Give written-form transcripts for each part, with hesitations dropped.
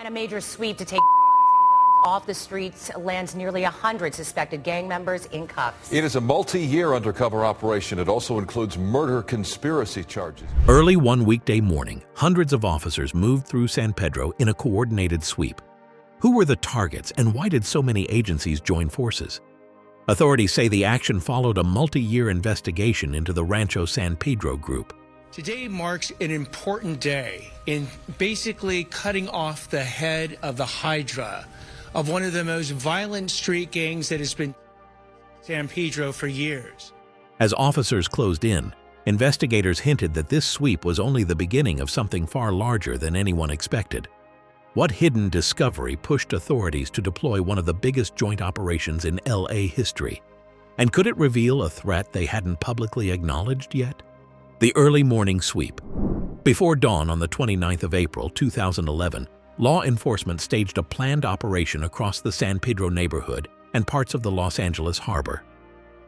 A major sweep to take drugs and guns off the streets lands nearly 100 suspected gang members in cuffs. It is a multi-year undercover operation. It also includes murder conspiracy charges. Early one weekday morning, hundreds of officers moved through San Pedro in a coordinated sweep. Who were the targets and why did so many agencies join forces? Authorities say the action followed a multi-year investigation into the Rancho San Pedro group. Today marks an important day in basically cutting off the head of the Hydra of one of the most violent street gangs that has been San Pedro for years. As officers closed in, investigators hinted that this sweep was only the beginning of something far larger than anyone expected. What hidden discovery pushed authorities to deploy one of the biggest joint operations in LA history? And could it reveal a threat they hadn't publicly acknowledged yet? The early morning sweep. Before dawn on the 29th of April 2011, law enforcement staged a planned operation across the San Pedro neighborhood and parts of the Los Angeles harbor.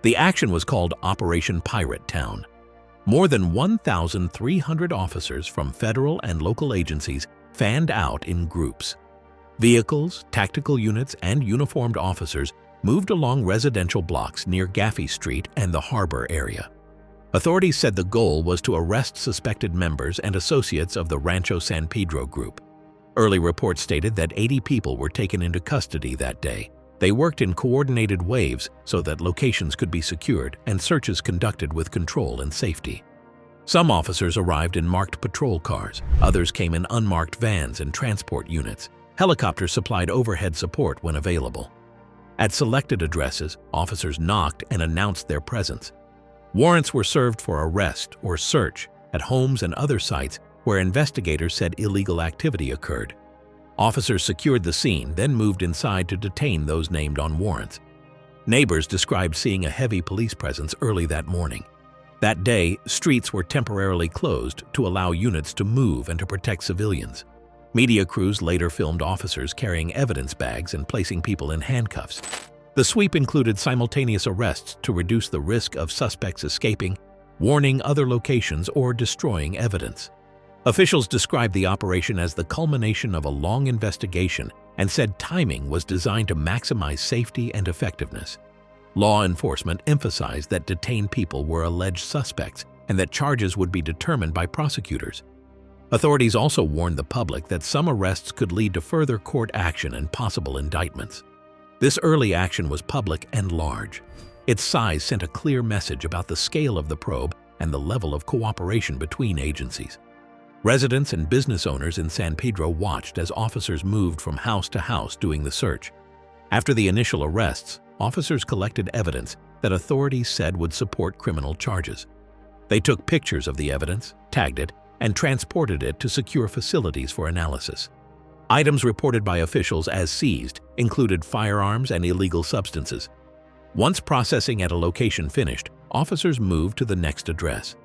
The action was called Operation Pirate Town. More than 1,300 officers from federal and local agencies fanned out in groups. Vehicles, tactical units, and uniformed officers moved along residential blocks near Gaffey Street and the harbor area. Authorities said the goal was to arrest suspected members and associates of the Rancho San Pedro group. Early reports stated that 80 people were taken into custody that day. They worked in coordinated waves so that locations could be secured and searches conducted with control and safety. Some officers arrived in marked patrol cars, others came in unmarked vans and transport units. Helicopters supplied overhead support when available. At selected addresses, officers knocked and announced their presence. Warrants were served for arrest or search at homes and other sites where investigators said illegal activity occurred. Officers secured the scene, then moved inside to detain those named on warrants. Neighbors described seeing a heavy police presence early that morning. That day, streets were temporarily closed to allow units to move and to protect civilians. Media crews later filmed officers carrying evidence bags and placing people in handcuffs. The sweep included simultaneous arrests to reduce the risk of suspects escaping, warning other locations, or destroying evidence. Officials described the operation as the culmination of a long investigation and said timing was designed to maximize safety and effectiveness. Law enforcement emphasized that detained people were alleged suspects and that charges would be determined by prosecutors. Authorities also warned the public that some arrests could lead to further court action and possible indictments. This early action was public and large. Its size sent a clear message about the scale of the probe and the level of cooperation between agencies. Residents and business owners in San Pedro watched as officers moved from house to house doing the search. After the initial arrests, officers collected evidence that authorities said would support criminal charges. They took pictures of the evidence, tagged it, and transported it to secure facilities for analysis. Items reported by officials as seized included firearms and illegal substances. Once processing at a location finished, officers moved to the next address.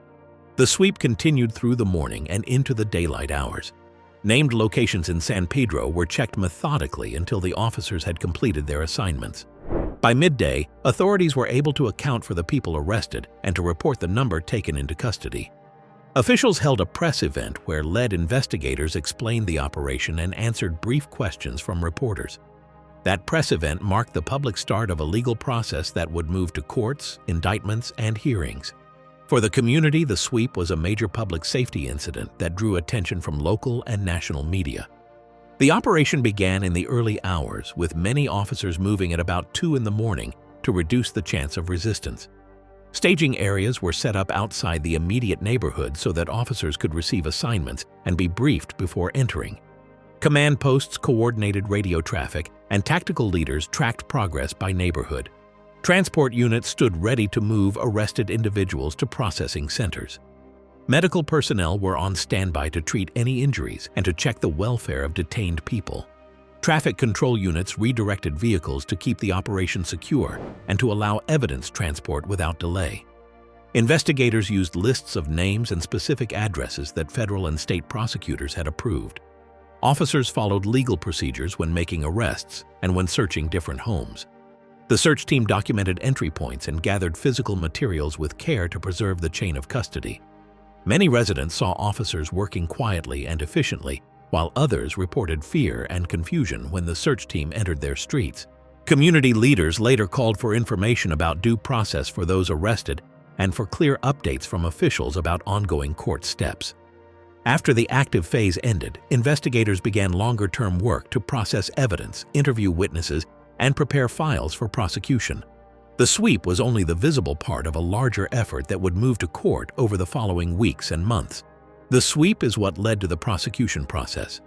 The sweep continued through the morning and into the daylight hours. Named locations in San Pedro were checked methodically until the officers had completed their assignments. By midday, authorities were able to account for the people arrested and to report the number taken into custody. Officials held a press event where lead investigators explained the operation and answered brief questions from reporters. That press event marked the public start of a legal process that would move to courts, indictments, and hearings. For the community, the sweep was a major public safety incident that drew attention from local and national media. The operation began in the early hours, with many officers moving at about 2 in the morning to reduce the chance of resistance. Staging areas were set up outside the immediate neighborhood so that officers could receive assignments and be briefed before entering. Command posts coordinated radio traffic, and tactical leaders tracked progress by neighborhood. Transport units stood ready to move arrested individuals to processing centers. Medical personnel were on standby to treat any injuries and to check the welfare of detained people. Traffic control units redirected vehicles to keep the operation secure and to allow evidence transport without delay. Investigators used lists of names and specific addresses that federal and state prosecutors had approved. Officers followed legal procedures when making arrests and when searching different homes. The search team documented entry points and gathered physical materials with care to preserve the chain of custody. Many residents saw officers working quietly and efficiently while others reported fear and confusion when the search team entered their streets. Community leaders later called for information about due process for those arrested and for clear updates from officials about ongoing court steps. After the active phase ended, investigators began longer-term work to process evidence, interview witnesses, and prepare files for prosecution. The sweep was only the visible part of a larger effort that would move to court over the following weeks and months. The sweep is what led to the prosecution process.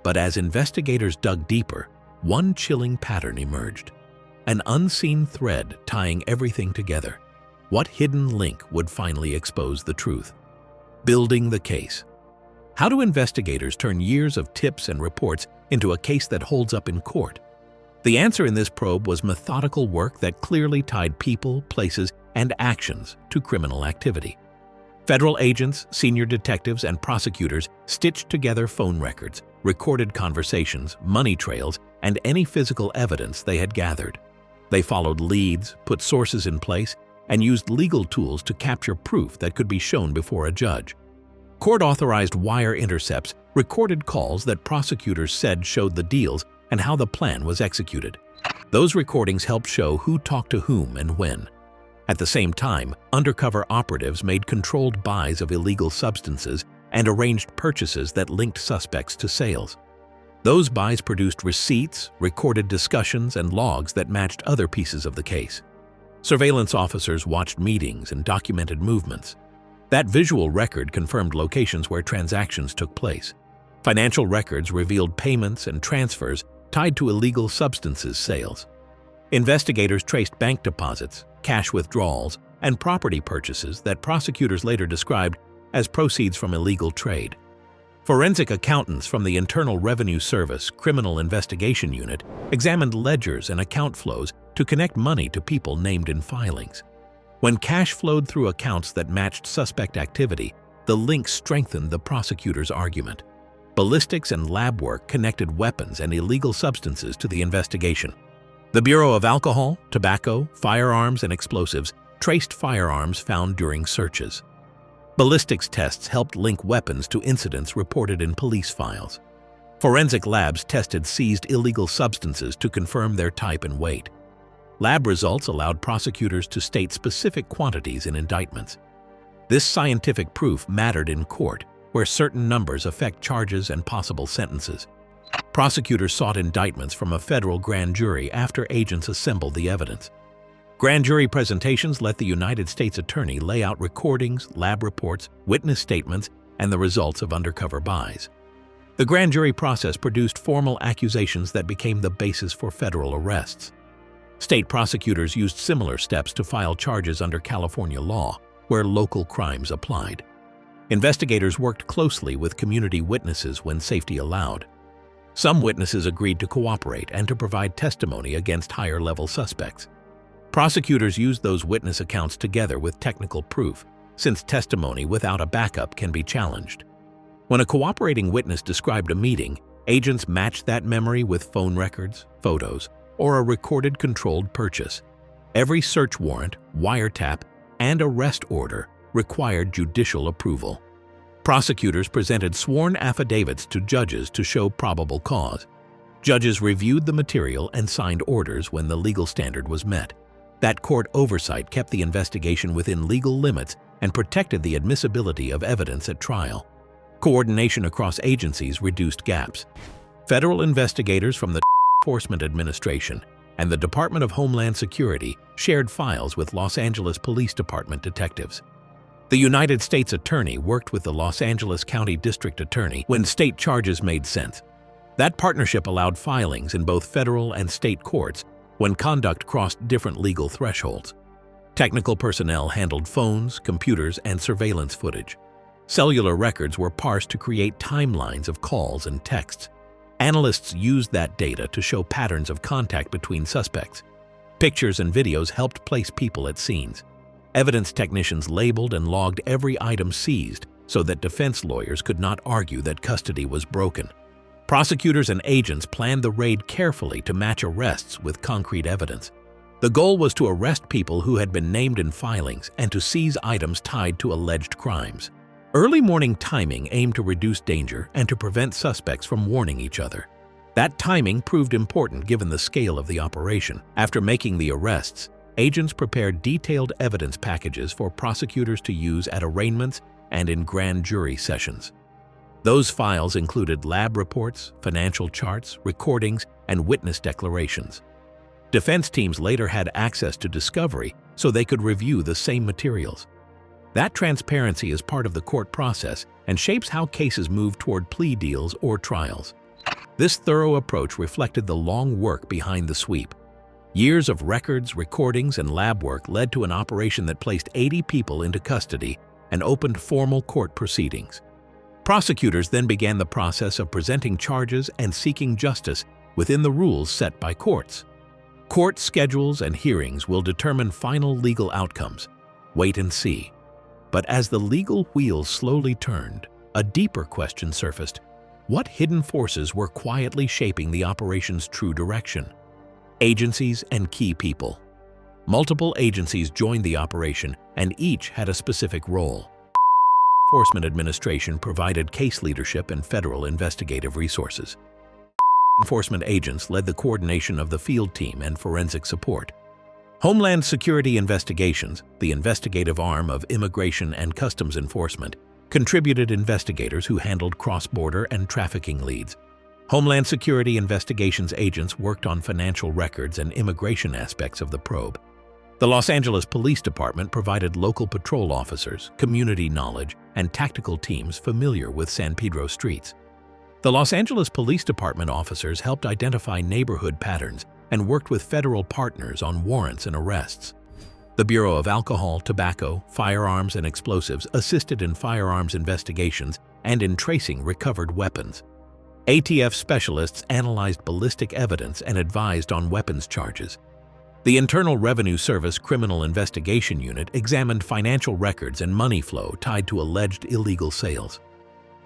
But as investigators dug deeper, one chilling pattern emerged. An unseen thread tying everything together. What hidden link would finally expose the truth? Building the case. How do investigators turn years of tips and reports into a case that holds up in court? The answer in this probe was methodical work that clearly tied people, places, and actions to criminal activity. Federal agents, senior detectives, and prosecutors stitched together phone records, recorded conversations, money trails, and any physical evidence they had gathered. They followed leads, put sources in place, and used legal tools to capture proof that could be shown before a judge. Court-authorized wire intercepts recorded calls that prosecutors said showed the deals and how the plan was executed. Those recordings helped show who talked to whom and when. At the same time, undercover operatives made controlled buys of illegal substances and arranged purchases that linked suspects to sales. Those buys produced receipts, recorded discussions, and logs that matched other pieces of the case. Surveillance officers watched meetings and documented movements. That visual record confirmed locations where transactions took place. Financial records revealed payments and transfers tied to illegal substances sales. Investigators traced bank deposits, cash withdrawals, and property purchases that prosecutors later described as proceeds from illegal trade. Forensic accountants from the Internal Revenue Service Criminal Investigation Unit examined ledgers and account flows to connect money to people named in filings. When cash flowed through accounts that matched suspect activity, the link strengthened the prosecutor's argument. Ballistics and lab work connected weapons and illegal substances to the investigation. The Bureau of Alcohol, Tobacco, Firearms, and Explosives traced firearms found during searches. Ballistics tests helped link weapons to incidents reported in police files. Forensic labs tested seized illegal substances to confirm their type and weight. Lab results allowed prosecutors to state specific quantities in indictments. This scientific proof mattered in court, where certain numbers affect charges and possible sentences. Prosecutors sought indictments from a federal grand jury after agents assembled the evidence. Grand jury presentations let the United States Attorney lay out recordings, lab reports, witness statements, and the results of undercover buys. The grand jury process produced formal accusations that became the basis for federal arrests. State prosecutors used similar steps to file charges under California law, where local crimes applied. Investigators worked closely with community witnesses when safety allowed. Some witnesses agreed to cooperate and to provide testimony against higher-level suspects. Prosecutors used those witness accounts together with technical proof, since testimony without a backup can be challenged. When a cooperating witness described a meeting, agents matched that memory with phone records, photos, or a recorded controlled purchase. Every search warrant, wiretap, and arrest order required judicial approval. Prosecutors presented sworn affidavits to judges to show probable cause. Judges reviewed the material and signed orders when the legal standard was met. That court oversight kept the investigation within legal limits and protected the admissibility of evidence at trial. Coordination across agencies reduced gaps. Federal investigators from the Enforcement Administration and the Department of Homeland Security shared files with Los Angeles Police Department detectives. The United States Attorney worked with the Los Angeles County District Attorney when state charges made sense. That partnership allowed filings in both federal and state courts when conduct crossed different legal thresholds. Technical personnel handled phones, computers, and surveillance footage. Cellular records were parsed to create timelines of calls and texts. Analysts used that data to show patterns of contact between suspects. Pictures and videos helped place people at scenes. Evidence technicians labeled and logged every item seized so that defense lawyers could not argue that custody was broken. Prosecutors and agents planned the raid carefully to match arrests with concrete evidence. The goal was to arrest people who had been named in filings and to seize items tied to alleged crimes. Early morning timing aimed to reduce danger and to prevent suspects from warning each other. That timing proved important given the scale of the operation. After making the arrests, agents prepared detailed evidence packages for prosecutors to use at arraignments and in grand jury sessions. Those files included lab reports, financial charts, recordings, and witness declarations. Defense teams later had access to discovery so they could review the same materials. That transparency is part of the court process and shapes how cases move toward plea deals or trials. This thorough approach reflected the long work behind the sweep. Years of records, recordings, and lab work led to an operation that placed 80 people into custody and opened formal court proceedings. Prosecutors then began the process of presenting charges and seeking justice within the rules set by courts. Court schedules and hearings will determine final legal outcomes. Wait and see. But as the legal wheels slowly turned, a deeper question surfaced. What hidden forces were quietly shaping the operation's true direction? Agencies and key people. Multiple agencies joined the operation, and each had a specific role. Enforcement Administration provided case leadership and federal investigative resources. Enforcement agents led the coordination of the field team and forensic support. Homeland Security Investigations, the investigative arm of Immigration and Customs Enforcement, contributed investigators who handled cross-border and trafficking leads. Homeland Security Investigations agents worked on financial records and immigration aspects of the probe. The Los Angeles Police Department provided local patrol officers, community knowledge, and tactical teams familiar with San Pedro streets. The Los Angeles Police Department officers helped identify neighborhood patterns and worked with federal partners on warrants and arrests. The Bureau of Alcohol, Tobacco, Firearms, and Explosives assisted in firearms investigations and in tracing recovered weapons. ATF specialists analyzed ballistic evidence and advised on weapons charges. The Internal Revenue Service Criminal Investigation Unit examined financial records and money flow tied to alleged illegal sales.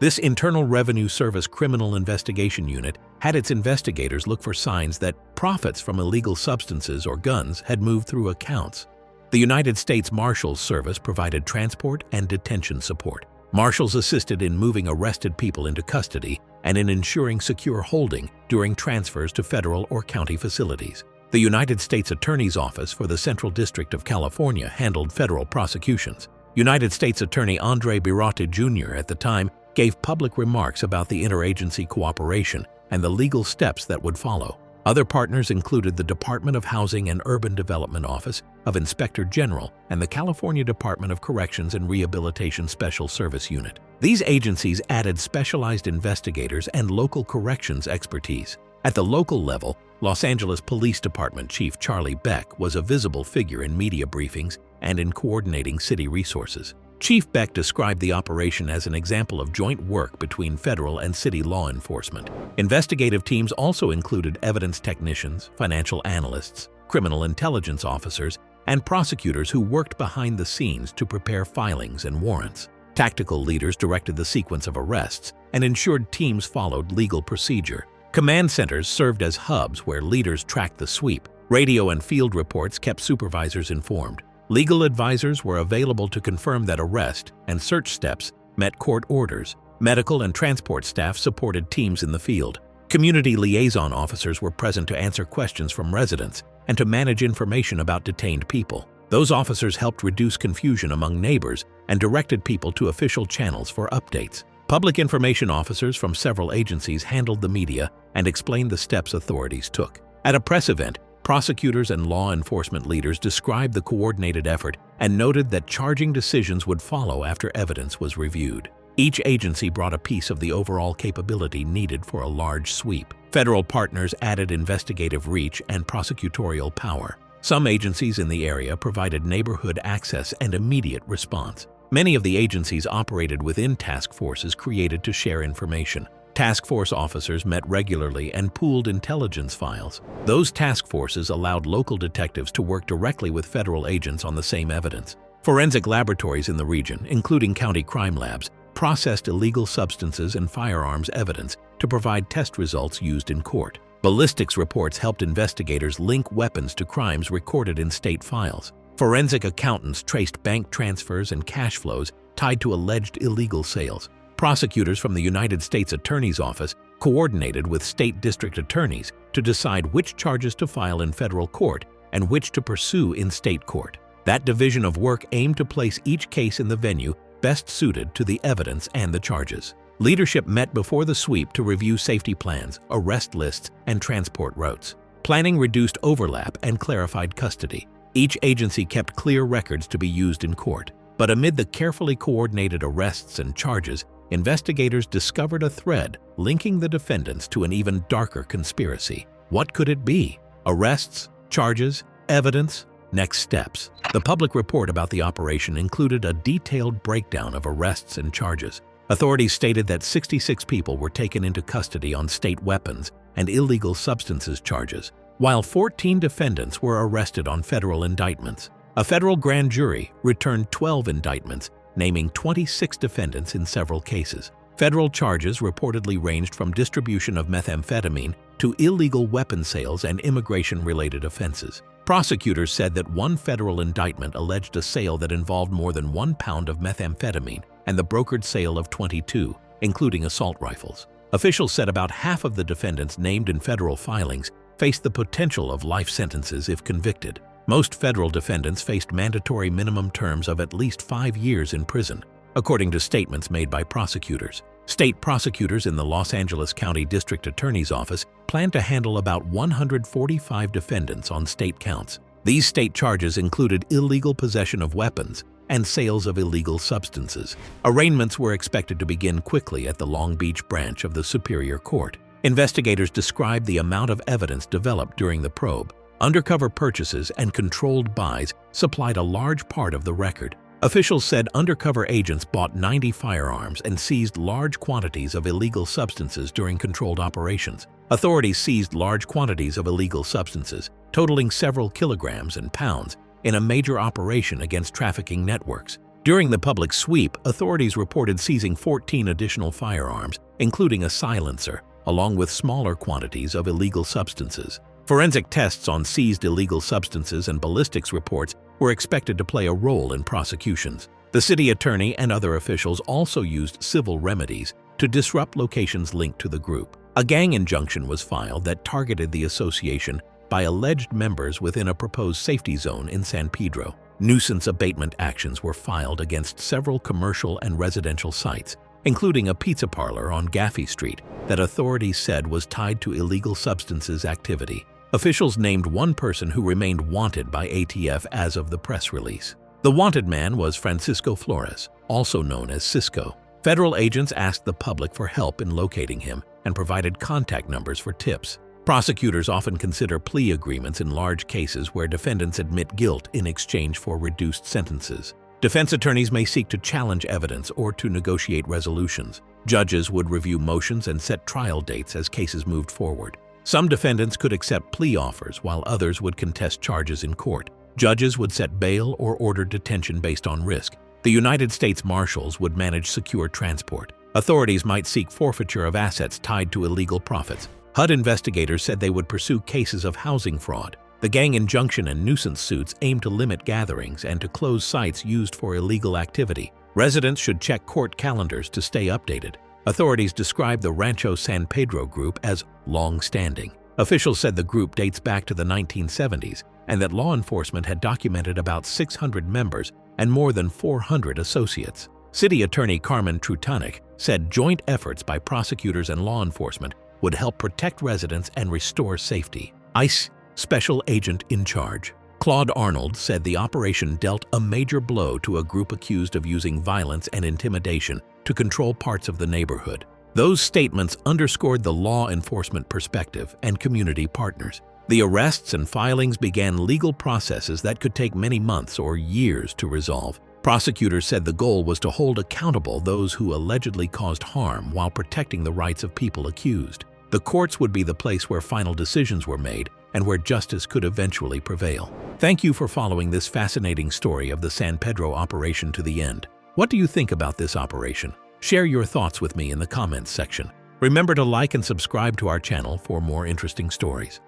This Internal Revenue Service Criminal Investigation Unit had its investigators look for signs that profits from illegal substances or guns had moved through accounts. The United States Marshals Service provided transport and detention support. Marshals assisted in moving arrested people into custody and in ensuring secure holding during transfers to federal or county facilities. The United States Attorney's Office for the Central District of California handled federal prosecutions. United States Attorney Andre Birote Jr. at the time gave public remarks about the interagency cooperation and the legal steps that would follow. Other partners included the Department of Housing and Urban Development Office of Inspector General and the California Department of Corrections and Rehabilitation Special Service Unit. These agencies added specialized investigators and local corrections expertise. At the local level, Los Angeles Police Department Chief Charlie Beck was a visible figure in media briefings and in coordinating city resources. Chief Beck described the operation as an example of joint work between federal and city law enforcement. Investigative teams also included evidence technicians, financial analysts, criminal intelligence officers, and prosecutors who worked behind the scenes to prepare filings and warrants. Tactical leaders directed the sequence of arrests and ensured teams followed legal procedure. Command centers served as hubs where leaders tracked the sweep. Radio and field reports kept supervisors informed. Legal advisors were available to confirm that arrest and search steps met court orders. Medical and transport staff supported teams in the field. Community liaison officers were present to answer questions from residents and to manage information about detained people. Those officers helped reduce confusion among neighbors and directed people to official channels for updates. Public information officers from several agencies handled the media and explained the steps authorities took. At a press event, prosecutors and law enforcement leaders described the coordinated effort and noted that charging decisions would follow after evidence was reviewed. Each agency brought a piece of the overall capability needed for a large sweep. Federal partners added investigative reach and prosecutorial power. Some agencies in the area provided neighborhood access and immediate response. Many of the agencies operated within task forces created to share information. Task force officers met regularly and pooled intelligence files. Those task forces allowed local detectives to work directly with federal agents on the same evidence. Forensic laboratories in the region, including county crime labs, processed illegal substances and firearms evidence to provide test results used in court. Ballistics reports helped investigators link weapons to crimes recorded in state files. Forensic accountants traced bank transfers and cash flows tied to alleged illegal sales. Prosecutors from the United States Attorney's Office coordinated with state district attorneys to decide which charges to file in federal court and which to pursue in state court. That division of work aimed to place each case in the venue best suited to the evidence and the charges. Leadership met before the sweep to review safety plans, arrest lists, and transport routes. Planning reduced overlap and clarified custody. Each agency kept clear records to be used in court. But amid the carefully coordinated arrests and charges, investigators discovered a thread linking the defendants to an even darker conspiracy. What could it be? Arrests, charges, evidence, next steps. The public report about the operation included a detailed breakdown of arrests and charges. Authorities stated that 66 people were taken into custody on state weapons and illegal substances charges, while 14 defendants were arrested on federal indictments. A federal grand jury returned 12 indictments, naming 26 defendants in several cases. Federal charges reportedly ranged from distribution of methamphetamine to illegal weapon sales and immigration-related offenses. Prosecutors said that one federal indictment alleged a sale that involved more than 1 pound of methamphetamine and the brokered sale of 22, including assault rifles. Officials said about half of the defendants named in federal filings faced the potential of life sentences if convicted. Most federal defendants faced mandatory minimum terms of at least 5 years in prison, according to statements made by prosecutors. State prosecutors in the Los Angeles County District Attorney's Office plan to handle about 145 defendants on state counts. These state charges included illegal possession of weapons and sales of illegal substances. Arraignments were expected to begin quickly at the Long Beach branch of the Superior Court. Investigators described the amount of evidence developed during the probe. Undercover purchases and controlled buys supplied a large part of the record. Officials said undercover agents bought 90 firearms and seized large quantities of illegal substances during controlled operations. Authorities seized large quantities of illegal substances, totaling several kilograms and pounds, in a major operation against trafficking networks. During the public sweep, authorities reported seizing 14 additional firearms, including a silencer, along with smaller quantities of illegal substances. Forensic tests on seized illegal substances and ballistics reports were expected to play a role in prosecutions. The city attorney and other officials also used civil remedies to disrupt locations linked to the group. A gang injunction was filed that targeted the association by alleged members within a proposed safety zone in San Pedro. Nuisance abatement actions were filed against several commercial and residential sites, including a pizza parlor on Gaffey Street that authorities said was tied to illegal substances activity. Officials named one person who remained wanted by ATF as of the press release. The wanted man was Francisco Flores, also known as Cisco. Federal agents asked the public for help in locating him and provided contact numbers for tips. Prosecutors often consider plea agreements in large cases where defendants admit guilt in exchange for reduced sentences. Defense attorneys may seek to challenge evidence or to negotiate resolutions. Judges would review motions and set trial dates as cases moved forward. Some defendants could accept plea offers while others would contest charges in court. Judges would set bail or order detention based on risk. The United States Marshals would manage secure transport. Authorities might seek forfeiture of assets tied to illegal profits. HUD investigators said they would pursue cases of housing fraud. The gang injunction and nuisance suits aim to limit gatherings and to close sites used for illegal activity. Residents should check court calendars to stay updated. Authorities described the Rancho San Pedro group as long-standing. Officials said the group dates back to the 1970s and that law enforcement had documented about 600 members and more than 400 associates. City Attorney Carmen Trutanic said joint efforts by prosecutors and law enforcement would help protect residents and restore safety. ICE Special Agent in Charge Claude Arnold said the operation dealt a major blow to a group accused of using violence and intimidation to control parts of the neighborhood. Those statements underscored the law enforcement perspective and community partners. The arrests and filings began legal processes that could take many months or years to resolve. Prosecutors said the goal was to hold accountable those who allegedly caused harm while protecting the rights of people accused. The courts would be the place where final decisions were made and where justice could eventually prevail. Thank you for following this fascinating story of the San Pedro operation to the end. What do you think about this operation? Share your thoughts with me in the comments section. Remember to like and subscribe to our channel for more interesting stories.